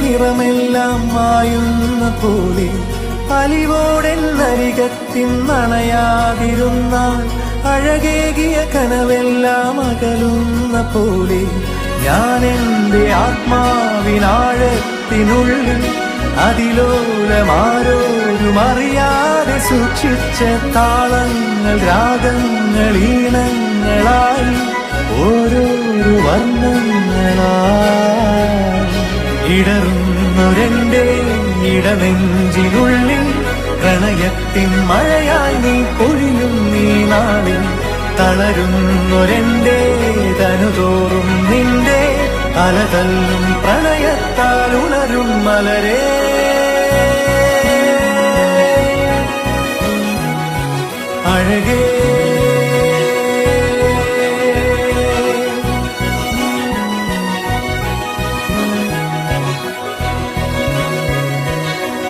നിറമെല്ലാം മായുന്ന പോലെ അലിവോടെന്നരികത്തിന്നണയാതിരുന്നാൽ അഴകേകിയ കനവെല്ലാം അകലുന്ന പോലെ ഞാൻ എൻ്റെ ആത്മാവിനാഴത്തിനുള്ളിൽ അതിലോലമാരോരും അറിയാതെ സൂക്ഷിച്ച താളങ്ങൾ രാഗങ്ങൾ ഈണങ്ങളായി ഓരോരോ വർണ്ണങ്ങളായി ഇടറുന്നൊരെന്റെ ഇടനെഞ്ചിനുള്ളിൽ പ്രണയത്തിൻ മഴയായി നീ പൊഴിയും നീ നാളിൽ തളരുന്നൊരെന്റെ തനുതോറും നിന്റെ അലതല്ലും പ്രണയത്താൽ ഉണരും മലരേ അഴകേ